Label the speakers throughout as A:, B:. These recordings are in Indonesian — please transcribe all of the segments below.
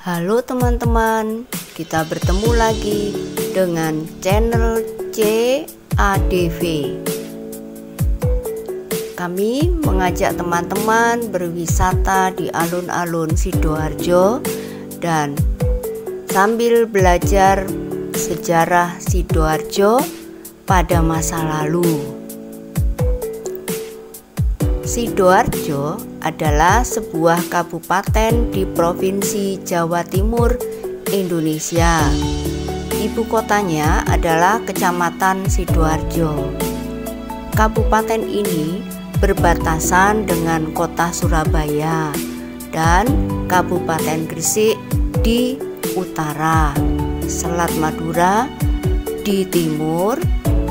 A: Halo teman-teman, kita bertemu lagi dengan channel CADV. Kami mengajak teman-teman berwisata di alun-alun Sidoarjo dan sambil belajar sejarah Sidoarjo pada masa lalu. Sidoarjo adalah sebuah kabupaten di Provinsi Jawa Timur, Indonesia. Ibu kotanya adalah Kecamatan Sidoarjo. Kabupaten ini berbatasan dengan kota Surabaya dan Kabupaten Gresik di utara, Selat Madura di timur,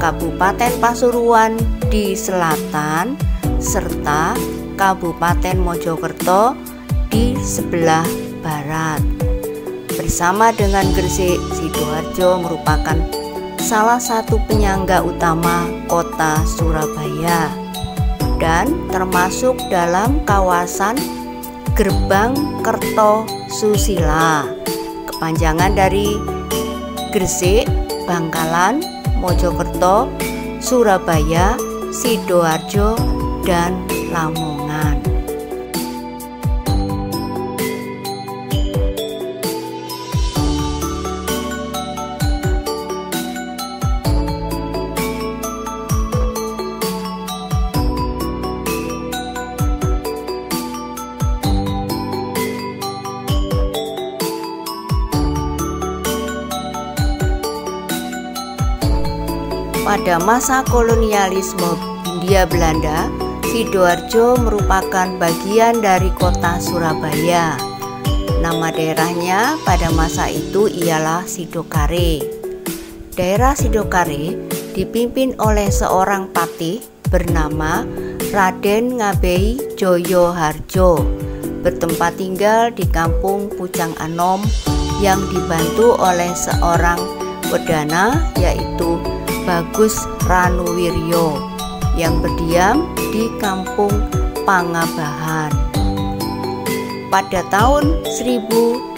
A: Kabupaten Pasuruan di selatan, serta Kabupaten Mojokerto di sebelah barat. Bersama dengan Gresik, Sidoarjo merupakan salah satu penyangga utama kota Surabaya dan termasuk dalam kawasan Gerbang Kertosusila. Kepanjangan dari Gresik, Bangkalan, Mojokerto, Surabaya, Sidoarjo, dan Lamongan. Pada masa kolonialisme Hindia Belanda, Sidoarjo merupakan bagian dari kota Surabaya. Nama daerahnya pada masa itu ialah Sidokare. Daerah Sidokare dipimpin oleh seorang patih bernama Raden Ngabei Joyoharjo, bertempat tinggal di kampung Pucang Anom yang dibantu oleh seorang wedana yaitu Bagus Ranuwiryo yang berdiam di kampung Pangabahan. Pada tahun 1859,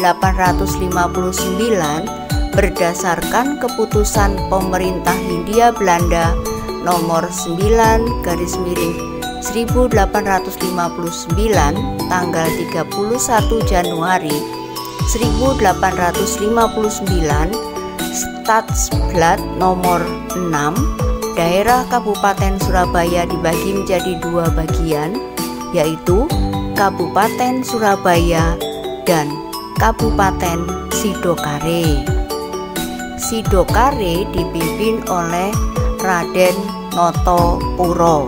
A: berdasarkan keputusan pemerintah Hindia Belanda nomor 9/1859 tanggal 31 Januari 1859, Stadsblad nomor 6, daerah Kabupaten Surabaya dibagi menjadi dua bagian, yaitu Kabupaten Surabaya dan Kabupaten Sidokare. Sidokare dipimpin oleh Raden Notopuro.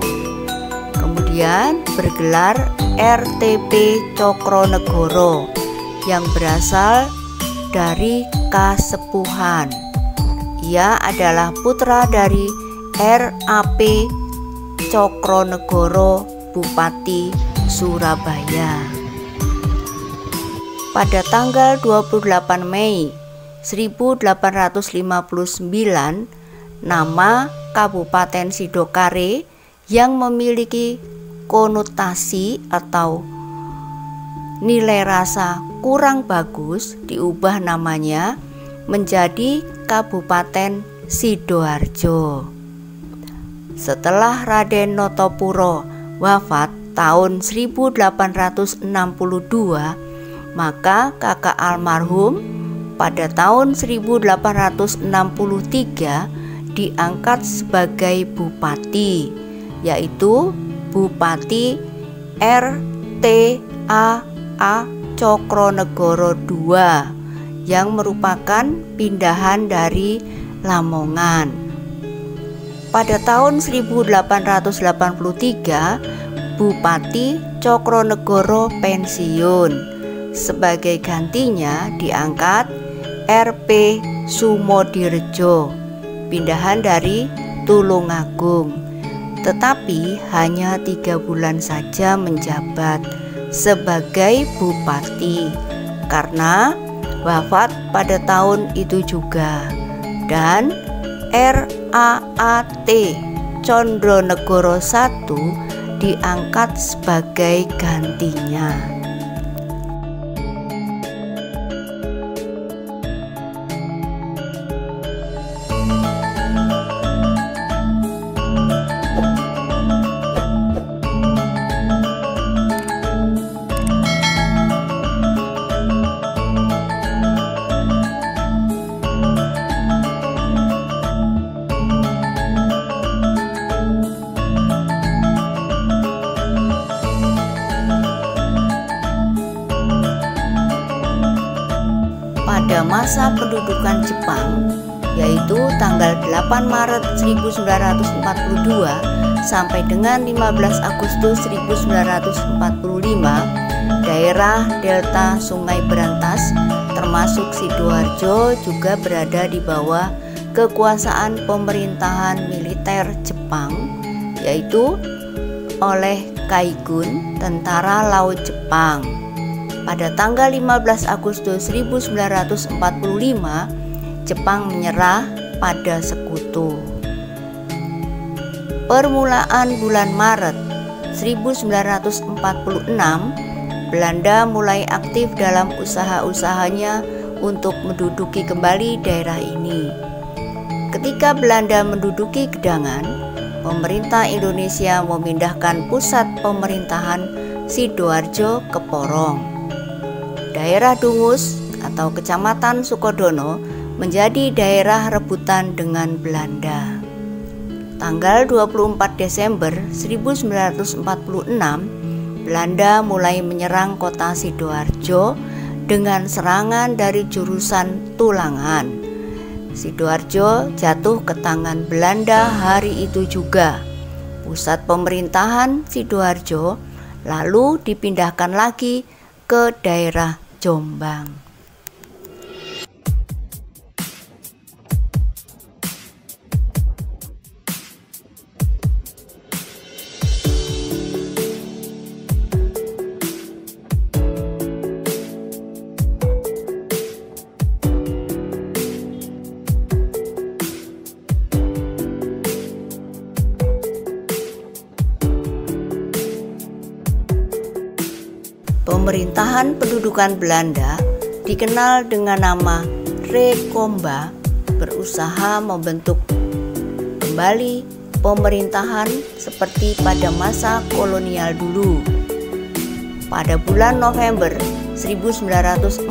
A: Kemudian bergelar RTP Cokronegoro yang berasal dari Kasepuhan. Ia adalah putra dari RAP Cokronegoro, Bupati Surabaya. Pada tanggal 28 Mei 1859, nama Kabupaten Sidokare yang memiliki konotasi atau nilai rasa kurang bagus diubah namanya menjadi Kabupaten Sidoarjo. Setelah Raden Notopuro wafat tahun 1862, maka kakak almarhum pada tahun 1863 diangkat sebagai bupati, yaitu Bupati RTAA Cokronegoro II yang merupakan pindahan dari Lamongan. Pada tahun 1883, Bupati Cokronegoro pensiun. Sebagai gantinya diangkat RP Sumodirjo, pindahan dari Tulungagung. Tetapi hanya 3 bulan saja menjabat sebagai bupati karena wafat pada tahun itu juga, dan RAAT Condronegoro I diangkat sebagai gantinya. pada masa pendudukan Jepang, yaitu tanggal 8 Maret 1942 sampai dengan 15 Agustus 1945, daerah delta Sungai Berantas termasuk Sidoarjo juga berada di bawah kekuasaan pemerintahan militer Jepang, yaitu oleh Kaigun, Tentara Laut Jepang. Pada tanggal 15 Agustus 1945, Jepang menyerah pada Sekutu. Permulaan bulan Maret 1946, Belanda mulai aktif dalam usaha-usahanya untuk menduduki kembali daerah ini. Ketika Belanda menduduki Gedangan, pemerintah Indonesia memindahkan pusat pemerintahan Sidoarjo ke Porong. Daerah Dungus atau Kecamatan Sukodono menjadi daerah rebutan dengan Belanda. Tanggal 24 Desember 1946, Belanda mulai menyerang kota Sidoarjo dengan serangan dari jurusan Tulangan. Sidoarjo jatuh ke tangan Belanda hari itu juga. Pusat pemerintahan Sidoarjo lalu dipindahkan lagi ke daerah Jombang. Pemerintahan pendudukan Belanda dikenal dengan nama Rekomba berusaha membentuk kembali pemerintahan seperti pada masa kolonial dulu. Pada bulan November 1948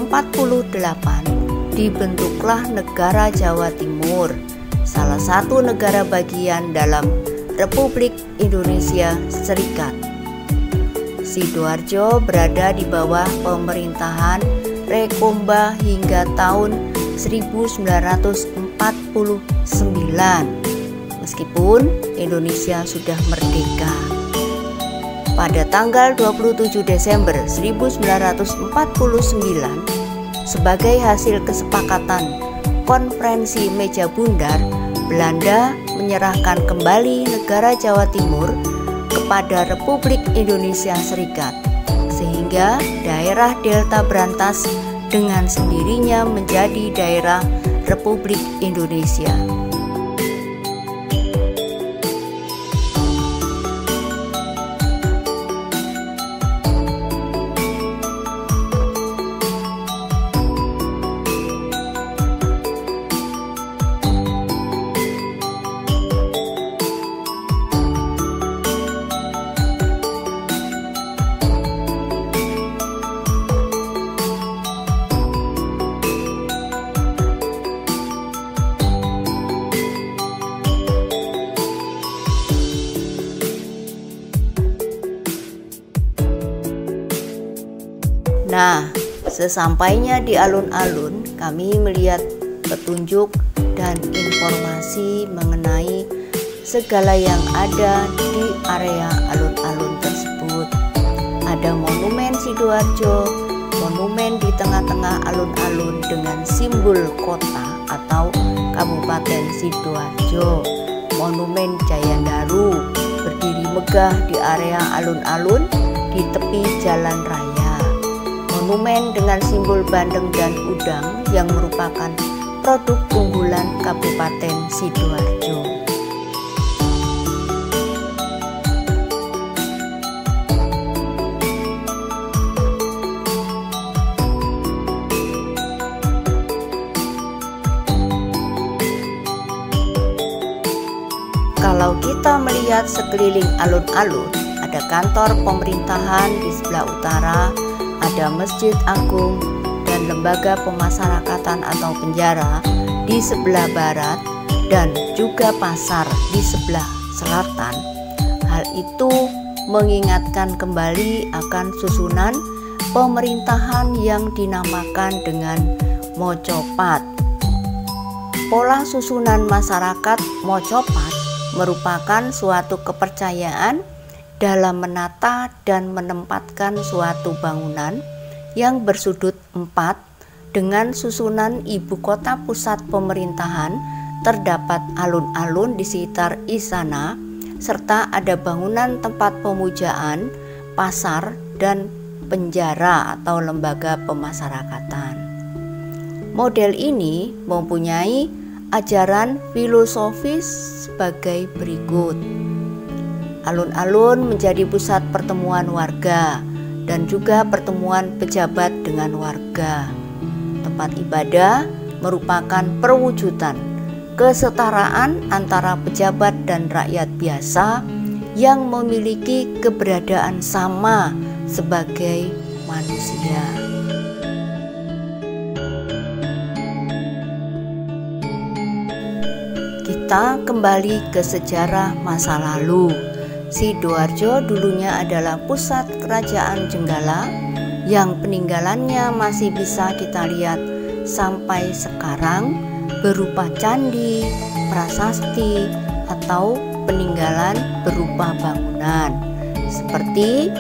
A: dibentuklah negara Jawa Timur, salah satu negara bagian dalam Republik Indonesia Serikat. Sidoarjo berada di bawah pemerintahan Rekomba hingga tahun 1949, meskipun Indonesia sudah merdeka. Pada tanggal 27 Desember 1949, sebagai hasil kesepakatan Konferensi Meja Bundar, Belanda menyerahkan kembali negara Jawa Timur kepada Republik Indonesia Serikat, sehingga daerah Delta Brantas dengan sendirinya menjadi daerah Republik Indonesia. Nah, sesampainya di alun-alun, kami melihat petunjuk dan informasi mengenai segala yang ada di area alun-alun tersebut. Ada monumen Sidoarjo, monumen di tengah-tengah alun-alun dengan simbol kota atau Kabupaten Sidoarjo, monumen Jayandaru berdiri megah di area alun-alun di tepi jalan raya. Monumen dengan simbol bandeng dan udang yang merupakan produk unggulan Kabupaten Sidoarjo. Kalau kita melihat sekeliling alun-alun, ada kantor pemerintahan di sebelah utara, ada Masjid Agung dan lembaga pemasyarakatan atau penjara di sebelah barat, dan juga pasar di sebelah selatan. Hal itu mengingatkan kembali akan susunan pemerintahan yang dinamakan dengan Mojopat. Pola susunan masyarakat Mojopat merupakan suatu kepercayaan dalam menata dan menempatkan suatu bangunan yang bersudut 4 dengan susunan ibu kota pusat pemerintahan. Terdapat alun-alun di sekitar istana, serta ada bangunan tempat pemujaan, pasar, dan penjara atau lembaga pemasyarakatan. Model ini mempunyai ajaran filosofis sebagai berikut. Alun-alun menjadi pusat pertemuan warga dan juga pertemuan pejabat dengan warga. Tempat ibadah merupakan perwujudan kesetaraan antara pejabat dan rakyat biasa yang memiliki keberadaan sama sebagai manusia. Kita kembali ke sejarah masa lalu. Sidoarjo dulunya adalah pusat kerajaan Jenggala yang peninggalannya masih bisa kita lihat sampai sekarang berupa candi, prasasti, atau peninggalan berupa bangunan seperti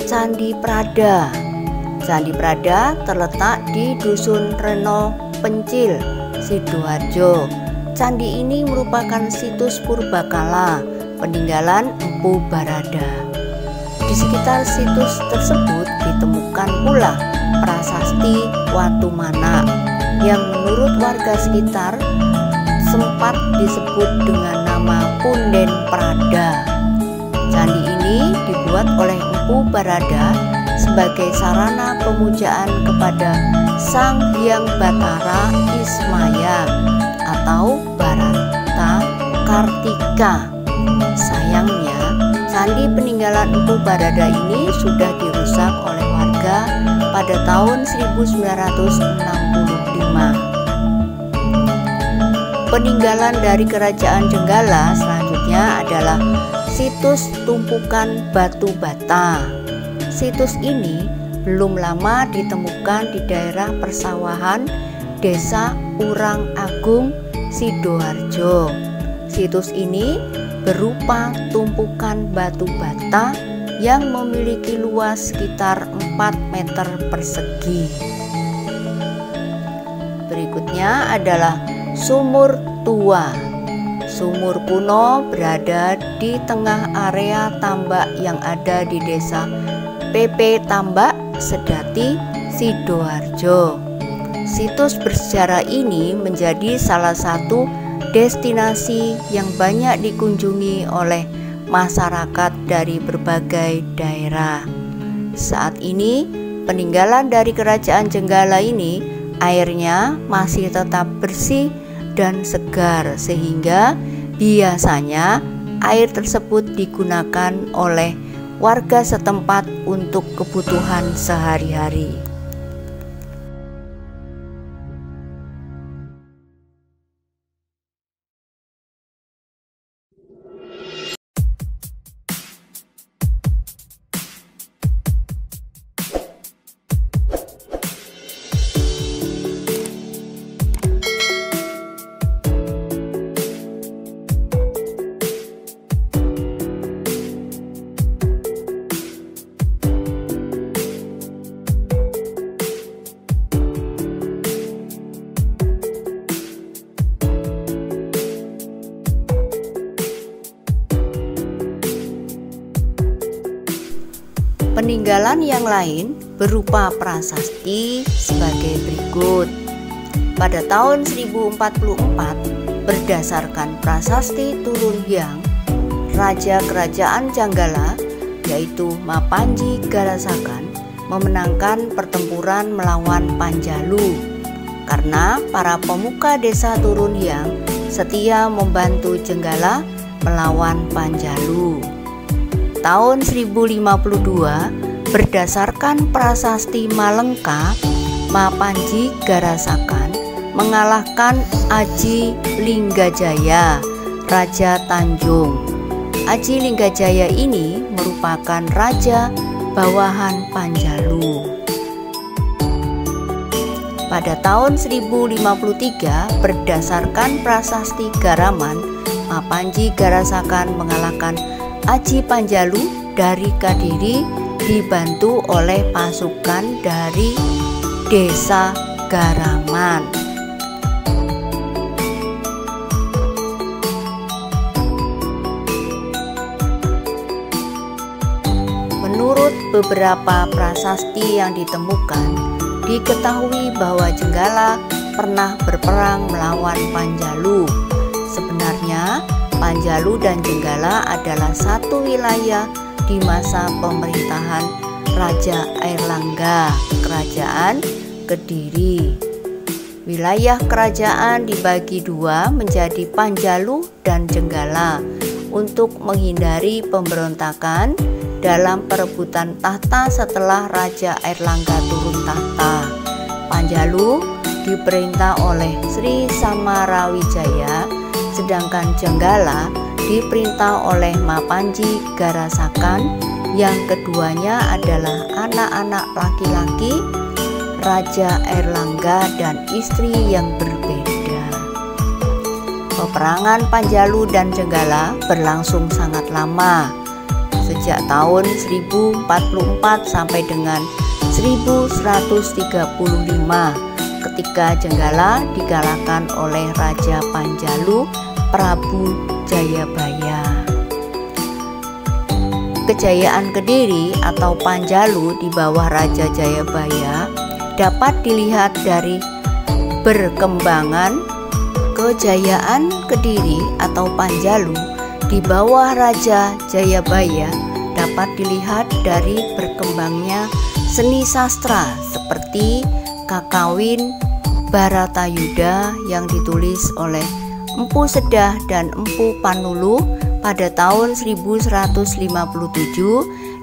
A: Candi Prada. Candi Prada terletak di Dusun Reno Pencil, Sidoarjo. Candi ini merupakan situs purbakala peninggalan Empu Barada. Di sekitar situs tersebut ditemukan pula prasasti Watu Mana yang menurut warga sekitar sempat disebut dengan nama Punden Prada. Candi ini dibuat oleh Empu Barada sebagai sarana pemujaan kepada Sang Hyang Batara Ismaya atau Barata Kartika. Sayangnya, candi peninggalan Empu Barada ini sudah dirusak oleh warga pada tahun 1965. Peninggalan dari Kerajaan Jenggala selanjutnya adalah situs tumpukan batu bata. Situs ini belum lama ditemukan di daerah persawahan Desa Urang Agung, Sidoarjo. Situs ini berupa tumpukan batu bata yang memiliki luas sekitar 4 meter persegi. Berikutnya adalah Sumur Tua. Sumur kuno berada di tengah area tambak yang ada di desa PP Tambak, Sedati, Sidoarjo. Situs bersejarah ini menjadi salah satu destinasi yang banyak dikunjungi oleh masyarakat dari berbagai daerah. Saat ini, peninggalan dari Kerajaan Jenggala ini airnya masih tetap bersih dan segar, sehingga biasanya air tersebut digunakan oleh warga setempat untuk kebutuhan sehari-hari. Peninggalan yang lain berupa prasasti sebagai berikut. Pada tahun 1044, berdasarkan prasasti Turun Hyang, Raja Kerajaan Jenggala yaitu Mapanji Garasakan memenangkan pertempuran melawan Panjalu karena para pemuka desa Turun Hyang setia membantu Jenggala melawan Panjalu. Tahun 1052, berdasarkan prasasti Malengka, Mapanji Garasakan mengalahkan Aji Linggajaya, Raja Tanjung. Aji Linggajaya ini merupakan raja bawahan Panjalu. Pada tahun 1053 berdasarkan prasasti Garaman, Mapanji Garasakan mengalahkan Aji Panjalu dari Kadiri dibantu oleh pasukan dari desa Garaman. Menurut beberapa prasasti yang ditemukan, diketahui bahwa Jenggala pernah berperang melawan Panjalu. Sebenarnya, Panjalu dan Jenggala adalah satu wilayah di masa pemerintahan Raja Airlangga, Kerajaan Kediri. Wilayah kerajaan dibagi dua menjadi Panjalu dan Jenggala untuk menghindari pemberontakan dalam perebutan tahta setelah Raja Airlangga turun tahta. Panjalu diperintah oleh Sri Samarawijaya, sedangkan Jenggala diperintah oleh Mapanji Garasakan, yang keduanya adalah anak-anak laki-laki Raja Airlangga dan istri yang berbeda. Peperangan Panjalu dan Jenggala berlangsung sangat lama, sejak tahun 1044 sampai dengan 1135, ketika Jenggala dikalahkan oleh Raja Panjalu Prabu Jayabaya. Kejayaan Kediri atau Panjalu di bawah Raja Jayabaya dapat dilihat dari berkembangan kejayaan Kediri atau Panjalu di bawah Raja Jayabaya dapat dilihat dari berkembangnya seni sastra seperti Kakawin Baratayuda yang ditulis oleh Empu Sedah dan Empu Panuluh pada tahun 1157,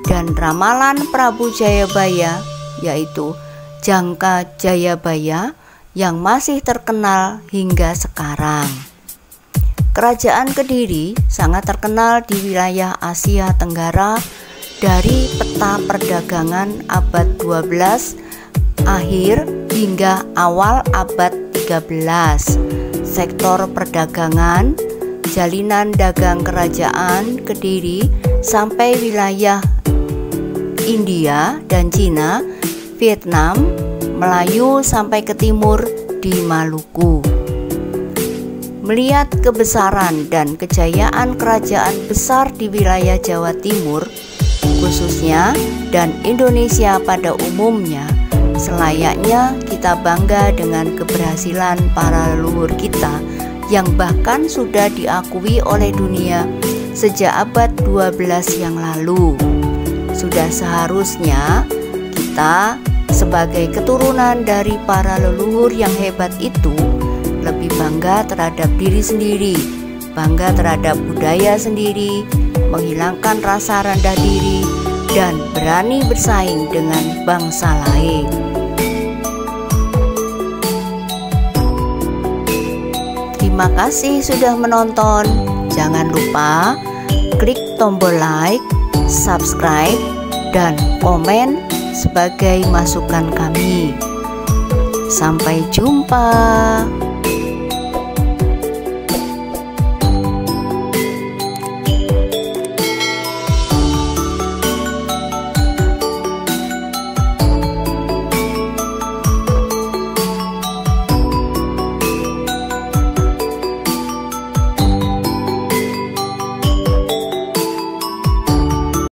A: dan ramalan Prabu Jayabaya yaitu Jangka Jayabaya yang masih terkenal hingga sekarang. Kerajaan Kediri sangat terkenal di wilayah Asia Tenggara dari peta perdagangan abad 12 akhir hingga awal abad 13. Sektor perdagangan, jalinan dagang kerajaan Kediri sampai wilayah India dan Cina, Vietnam, Melayu sampai ke timur di Maluku. Melihat kebesaran dan kejayaan kerajaan besar di wilayah Jawa Timur khususnya dan Indonesia pada umumnya, selayaknya kita bangga dengan keberhasilan para leluhur kita yang bahkan sudah diakui oleh dunia sejak abad 12 yang lalu. Sudah seharusnya kita sebagai keturunan dari para leluhur yang hebat itu lebih bangga terhadap diri sendiri, bangga terhadap budaya sendiri, menghilangkan rasa rendah diri, dan berani bersaing dengan bangsa lain. Terima kasih sudah menonton. Jangan lupa klik tombol like, subscribe, dan komen sebagai masukan kami. Sampai jumpa.